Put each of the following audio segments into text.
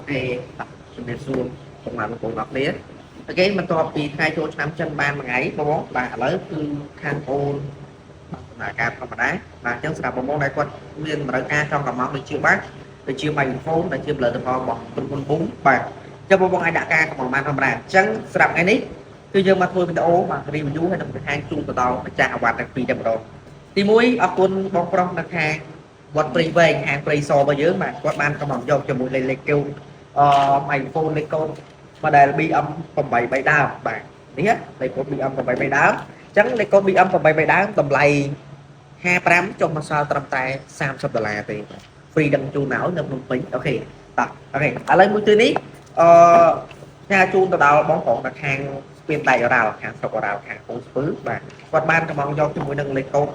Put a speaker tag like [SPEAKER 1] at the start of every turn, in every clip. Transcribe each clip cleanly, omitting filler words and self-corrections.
[SPEAKER 1] thìជំរាបសួរបងប្អូនបងប្អូនអរគ្នាអូខេបន្ទាប់ពីថ្ងៃចូលឆ្នាំចិនបានមួយថ្ងៃបងបាទឥឡូវគឺខាងអូនដំណើរការធម្មតាបាទអញ្ចឹងសម្រាប់បងប្អូនដែលគាត់មានតម្រូវការចង់កម្មមកដូចជាបាទដូចជា microphone ដែលជាផលិតផលរបស់ក្រុមហ៊ុន Boom បាទអញ្ចឹងបងប្អូនអាចដាក់ការកម្មបានធម្មតាអញ្ចឹងសម្រាប់ថ្ងៃនេះគឺយើងមកធ្វើវីដេអូបាទ review ហើយនឹងបង្ហាញជូនទៅដល់ម្ចាស់អាវ៉ាត់ទាំងពីរតែម្ដងទី1អរគុណបងប្រុសនៅខាងវត្តព្រៃវែងខាងព្រៃសរបស់យើងបាទគាត់បានកម្មយកជាមួយលេខកែវmicrophone លេខកូន model BM 8 ដើមបាទនេះលេខកូន BM 8 ដើមអញ្ចឹងលេខកូន BM 8 ដើមតម្លៃ55ចុះមកសល់ត្រឹមតែ$30ទេ free ដឹងជូនឲ្យនៅភ្នំពេញអូខេតោះអូខេឥឡូវមួយទីនេះញ៉ាជូនទៅដល់បងប្អូននៅខាងស្ពានដៃរ៉ាល់ខាងស្រុករ៉ាល់ខាងពងស្ពឺបាទគាត់បានកំងយកជាមួយនឹងលេខកូន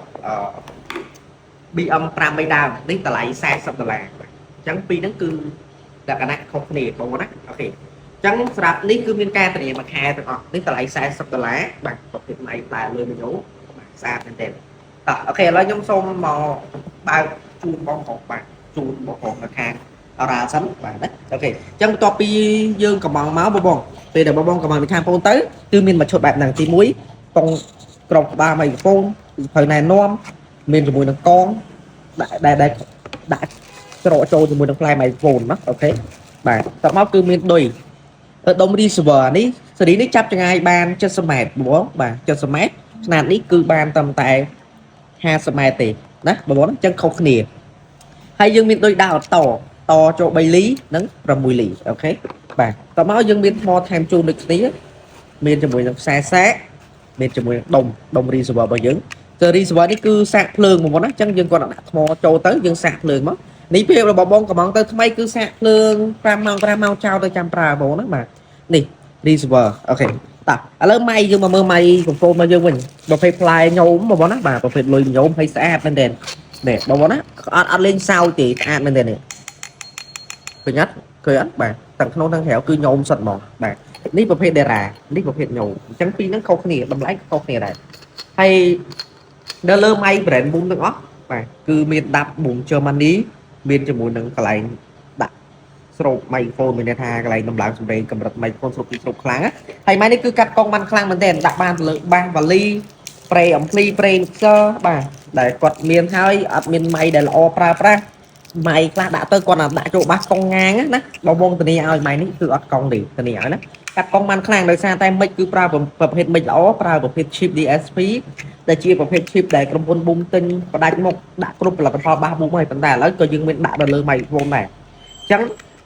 [SPEAKER 1] BM 5 ដើមនេះតម្លៃ$40បាទអញ្ចឹងពីរហ្នឹងគឺលក្ខណៈខុសគ្នាបងប្អូនណាអូខេអញ្ចឹងសម្រាប់នេះគឺមានការធានាមួយខែទាំងអស់នេះតម្លៃ$40បាទប្រភេទម៉ៃតែលើវីដេអូបាទស្អាតមែនទែនតោះអូខេឥឡូវខ្ញុំសូមមកបើកជូនបងប្អូនបាទជូនបងប្អូននៅខាងអរ៉ាសិនបាទណាអូខេអញ្ចឹងបន្ទាប់ពីយើងកំងមកបងពេលដែលបងកំងពីខាងបងទៅគឺមានមួយឈុតបែបហ្នឹងទី1កងក្របក្បាលមីក្រូហ្វូនភៅណែនាំមានជាមួយនឹងកងដែលដាក់ច្រកចូលជាមួយនឹងផ្លែមីក្រូហ្វូនណាអូខេបាទតមកគឺមានដុយដុំ receiver នេះស៊េរីនេះចាប់ចង្អាយបាន70ម៉ែត្របងបាទ70ម៉ែត្រຂະຫນាតនេះគឺបានត្រឹមតែ50ម៉ែត្រទេណាបងប្អូនអញ្ចឹងខុសគ្នាហើយយើងមានដូចដាក់តចូល3លីនិង6លីអូខេបាទតមកយើងមានថ្មថែមជូនដូចគ្នាមានជាមួយនឹងខ្សែសាកមានជាមួយនឹងដុំ receiver របស់យើងគឺ receiver នេះគឺសាកភ្លើងបងប្អូនណាអញ្ចឹងយើងគាត់ដាក់ថ្មចូលទៅយើងសាកភ្លើងមកនេះពេលរបស់បងកំងទៅថ្មីគឺសាកភ្លើង5ម៉ោង5ម៉ោងចោលទៅចាំប្រើបងណាបាទនេះ receiver អូខេតោះឥឡូវម៉ៃយើងមកមើលម៉ៃកំពូលមកយើងវិញប្រភេទផ្លែញោមបងប្អូនណាបាទប្រភេទលុយញោមហើយស្អាតមែនទេនេះបងប្អូនណាអត់លេងសើចទេស្អាតមែនទេនេះឃើញអត់បាទទាំងក្នុងទាំងក្រៅគឺញោមសិតហ្មងបាទនេះប្រភេទដេរ៉ានេះប្រភេទញោមអញ្ចឹងពីរហ្នឹងខុសគ្នាតម្លៃខុសគ្នាដែរហើយដល់លើម៉ៃ brand Boom ទាំងអស់បាទគឺមានដាប់ Boom Germany មានជាមួយនឹងកន្លែងដាក់ស្រូប microphone មានន័យថាកន្លែងដំឡើងសំឡេងកម្រិត microphone ស្រូបពីស្រូបខ្លាំងហើយម៉ៃនេះគឺកាត់កង់បានខ្លាំងមែនទែនដាក់បានលើបាសវ៉ាលីប្រេអំភ្លីប្រេ mixer បាទដែលគាត់មានហើយអត់មានម៉ៃដែលល្អប្រើប្រាស់ម៉ៃខ្លះដាក់ទៅគាត់ដាក់ចូលបាសកង់ងាងណាបងធានាឲ្យម៉ៃនេះគឺអត់កង់ទេធានាឲ្យណាកាត់កង់បានខ្លាំងដោយសារតែមិចគឺប្រើប្រភេទមិចល្អប្រើប្រភេទ chip DSP ដែលជាប្រភេទ chip ដែលក្រុមហ៊ុន Boom ទិញផ្ដាច់មុខដាក់គ្រប់ផលិតផលបាស Boom ហើយប៉ុន្តែឥឡូវក៏យើងមានដាក់ទៅលើ microphone ដែរអញ្ចឹង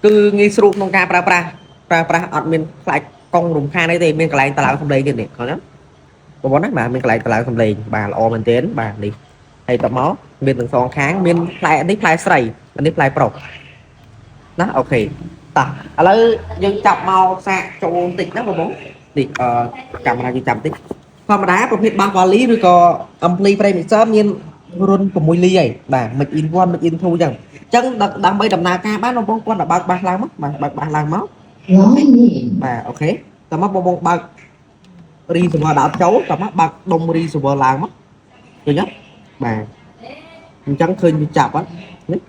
[SPEAKER 1] គឺងាយស្រួលក្នុងការប្រើប្រាស់អត់មានខ្លាចកង់រំខានអីទេមានកន្លែងតឡើងសំឡេងទៀតនេះឃើញទេបងប្អូនណាបាទមានកន្លែងតឡើងសំឡេងបាទល្អមែនទែនបាទនេះហើយតមកមានទាំងសងខាងមានផ្លែនេះផ្លែស្រីនេះផ្លែប្រុសណាអូខេតោះឥឡូវយើងចាប់មកសាកចូលបន្តិចណាបងប្អូននេះកាមេរ៉ាយើងចាប់បន្តិចធម្មតាប្រភេទបាសវ៉ាលីឬក៏អំភ្លីប្រេមីស័រមានរុន6លីហើយបាទមិន in 1មិន in 2អញ្ចឹងដើម្បីដំណើរការបានបងប្អូនគាត់បើកបាសឡើងមកបាទបើកបាសឡើងមកបាទអូខេតមកបងប្អូនបើក receiver ដាក់ចូលតមកបើកដុំ receiver ឡើងមកឃើញទេបាទអញ្ចឹងឃើញវាចាប់អត់នេះ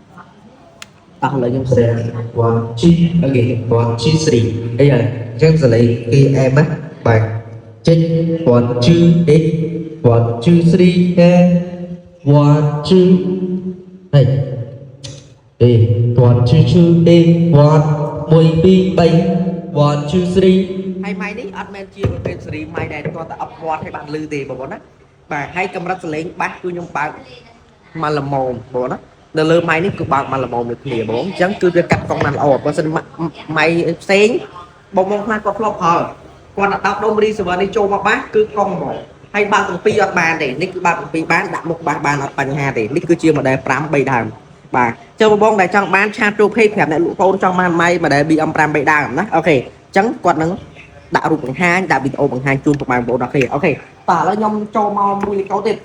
[SPEAKER 1] តោះឥឡូវខ្ញុំសេ 1G អូខេ 1G 3អីហើយអញ្ចឹងសលេងគេអែមណាបាទចេញ 1G 1G 3 1G ហើយ1G 2 1 2 3 1G 3ហើយម៉ៃនេះអត់មែនជាប្រភេទស៊េរីម៉ៃដែលគាត់តែអបវត្តឲ្យបានលឺទេបងប្អូនណាបាទហើយកម្រិតសលេងបាសគឺខ្ញុំបើកមកល្មមបងប្អូនណានៅលើម៉ៃនេះគឺបើកមកល្មមដូចគ្នាបងអញ្ចឹងគឺវាកាត់កង់បានល្អបើមិនម៉ៃផ្សេងបងខ្លះគាត់ធ្លាប់ប្រើគាត់ដាក់ដុំ receiver នេះចូលមកបាសគឺកង់ហ្មងហើយបើកទាំងពីរអត់បានទេនេះគឺបើកទាំងពីរបានដាក់មុខបាសបានអត់បញ្ហាទេនេះគឺជា model 5 3ដើមបាទចុះបងដែលចង់បានឆាតចូលពេកប្រាប់អ្នកលក់ហ្វូនចង់បានម៉ៃ model BM 5 3ដើមណាអូខេអញ្ចឹងគាត់នឹងដាក់រូបបង្ហាញដាក់វីដេអូបង្ហាញជូនពុកម៉ែបងប្អូនដល់គ្នាអូខេតោះឥឡូវខ្ញុំចូលមកមួយលេខកូដទៀត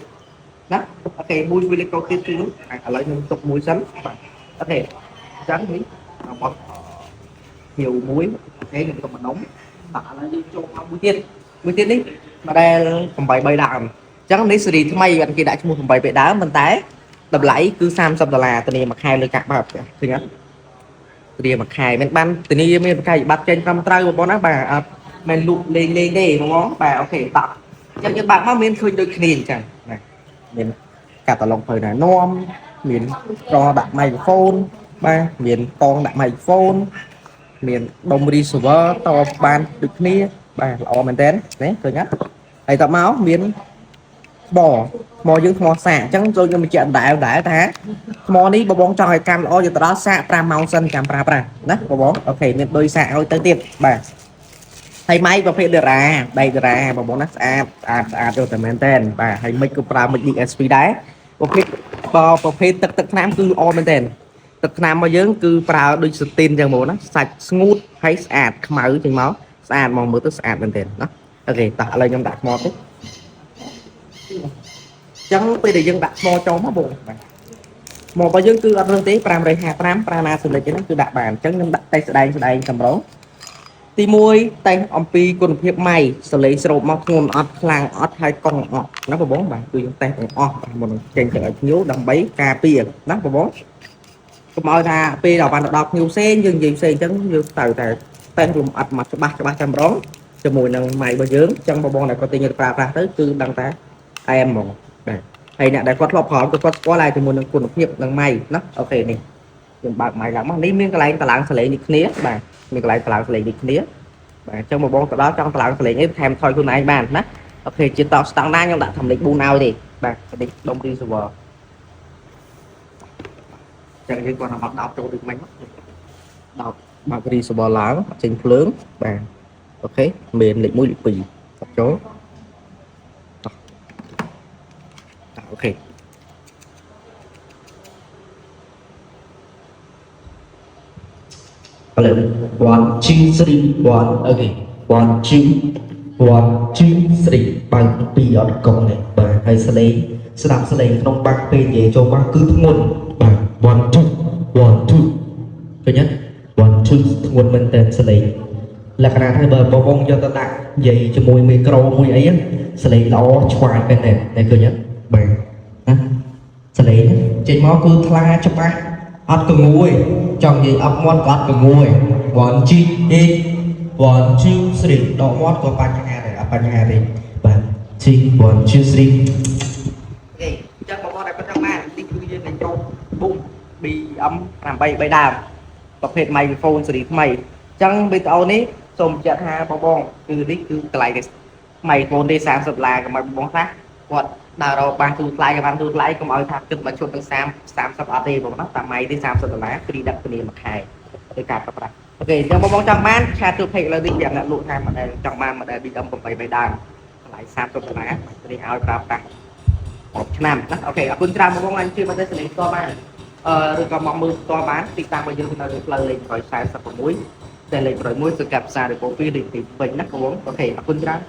[SPEAKER 1] ណាអូខេមួយលេខកូដទៀតគឺឥឡូវខ្ញុំទុកមួយសិនបាទអូខេអញ្ចឹងនេះរបស់ហៀវមួយអូខេខ្ញុំទុកម្ដុំតោះឥឡូវយើងចូលមកមួយទៀតនេះ model 8 3ដើមអញ្ចឹងនេះស៊េរីថ្មីគេដាក់ឈ្មោះ8 3ដើមប៉ុន្តែតម្លៃគឺ$30ធានាមួយខែលើកាក់បើផ្ទះឃើញអត់ ត្រៀមមកខែមានបានទីនេះមានប្រកាសបាត់ចេញត្រឹមត្រូវបងណាបាទអត់មិនលុលេងទេបងបាទអូខេតោះចឹងយើងបាក់មកមានឃើញដូចគ្នាអញ្ចឹងណាមានកាតាឡុងភៅណែនាំមានក្រដាក់ microphone បាទមានកងដាក់ microphone មានដុំ receiver តបបានដូចគ្នាបាទល្អមែនតើណាឃើញអត់ហើយតមកមានថ្មយើងថ្មសាកអញ្ចឹងចូលខ្ញុំបញ្ជាក់ដែរថាថ្មនេះបងចង់ឲ្យកាន់ល្អយកទៅដល់សាក5ម៉ោងសិនចាំប្រើប្រាស់ណាបងអូខេមានដូចសាកឲ្យទៅទៀតបាទហើយម៉ៃប្រភេទដេរ៉ាបែកដេរ៉ាបងណាស្អាតយកតែមែនតើបាទហើយមិនក៏ប្រើមិន DSP ដែរប្រភេទទឹកថ្នាំគឺល្អមែនតើទឹកថ្នាំរបស់យើងគឺប្រើដូចស្ទីនចឹងមកណាសាច់ស្ងួតហើយស្អាតខ្មៅចេញមកស្អាតមកមើលទៅស្អាតមែនតើណាអូខេតោះឥឡូវខ្ញុំដាក់ថ្មទៅចឹងពេលដែលយើងដាក់ថ្មចូលមកបងបាទថ្មរបស់យើងគឺអត់រឿងទេ555ប្រាណាសម្លេចហ្នឹងគឺដាក់បានអញ្ចឹងខ្ញុំដាក់តេស្តស្ដែងកម្រងទី1តេស្តអំពីគុណភាពម៉ៃសលេងស្រោបមកធ្ងន់អត់ខ្លាំងអត់ហើយកង់អត់ណាបងបាទគឺយើងតេស្តទាំងអស់មុននឹងចេញទៅឲ្យភ្ញៀវដើម្បីការពារណាបងកុំឲ្យថាពេលដល់បានទៅដល់ភ្ញៀវផ្សេងយើងនិយាយផ្សេងអញ្ចឹងយើងទៅតែតេស្តលំអិតមកច្បាស់ចម្រងជាមួយនឹងម៉ៃរបស់យើងអញ្ចឹងបងដែលគាត់ទិញទៅប្រើប្រាស់ទៅគឺដឹងតែអែមហ្មងបាទហើយអ្នកដែលគាត់ធ្លាប់ប្រើគាត់ស្គាល់ហើយជាមួយនឹងគុណភាពនឹងម៉ៃណាអូខេនេះខ្ញុំបើកម៉ៃឡើងមកនេះមានកន្លែងតឡើងសលេងនេះគ្នាបាទមានកន្លែងតឡើងសលេងនេះគ្នាបាទអញ្ចឹងបងទៅដល់ចង់តឡើងសលេងនេះថែមថយខ្លួនឯងបានណាអូខេជាតស្តង់ដារខ្ញុំដាក់ធំលេខ4ឲ្យទេបាទនេះដុំ receiver ចឹងយើងគាត់មកដោតចូលដូចមិញដោតបើក receiver ឡើងចេញភ្លើងបាទអូខេមានលេខ1លេខ2ដាក់ចូលអូខេឥឡូវ 1 2 3 1អូខេ1 2 1 2 3បើក2អត់កុំនេះបាទហើយសលេងស្ដាប់សលេងក្នុងបាក់ពេលនិយាយចូលមកគឺធ្ងន់បាទ1 2 1 2ឃើញទេ1 2ធ្ងន់មែនតើសលេងលក្ខណៈថាបើបងយកទៅដាក់និយាយជាមួយមីក្រូមួយអីសលេងល្អឆ្វាយមែនតើឃើញទេបាទណាសលេងចេញមកគឺថ្លាច្បាស់អត់កងួយចង់និយាយអត់មាត់ក៏អត់កងួយ1 2 1 2 3ដកមាត់ក៏បញ្ហាដែរអត់បញ្ហាទេបាទ1 2 3អូខេអញ្ចឹងបងដែលគាត់ចង់បាននេះគឺយើងនឹងចូលប៊ូម BM8 3ដើមប្រភេទ microphone ស៊េរីថ្មីអញ្ចឹងវីដេអូនេះសូមបញ្ជាក់ថាបងគឺនេះគឺកន្លែង microphone ទេ$30កុំឲ្យបងខ្លះគាត់ដើររកបានទូថ្លៃក៏បានទូថ្លៃកុំឲ្យថាគិតមកឈុតទៅ30អត់ទេបងណាតាមម៉ៃទេ$30ហ្វ្រីដាក់គ្នាមួយខែដោយការប្រើប្រាស់អូខេអញ្ចឹងបងចង់បានឆាតទូពេកលើនេះយ៉ាងអ្នកលក់ថាមិនដែលចង់បាន model BM8 3ដើមតម្លៃ$30នេះឲ្យប្រើប្រាស់ឆ្នាំណាអូខេអរគុណច្រើនបងអញជឿបើតែសលេងផ្ទាល់បានឬក៏មកមើលផ្ទាល់បានទីតាំងរបស់យើងនៅលើផ្លូវលេខ146តែលេខ101សង្កាត់ផ្សារដេប៉ូ2លេខទីពេញណាបងអូខេអរគុណច្រើន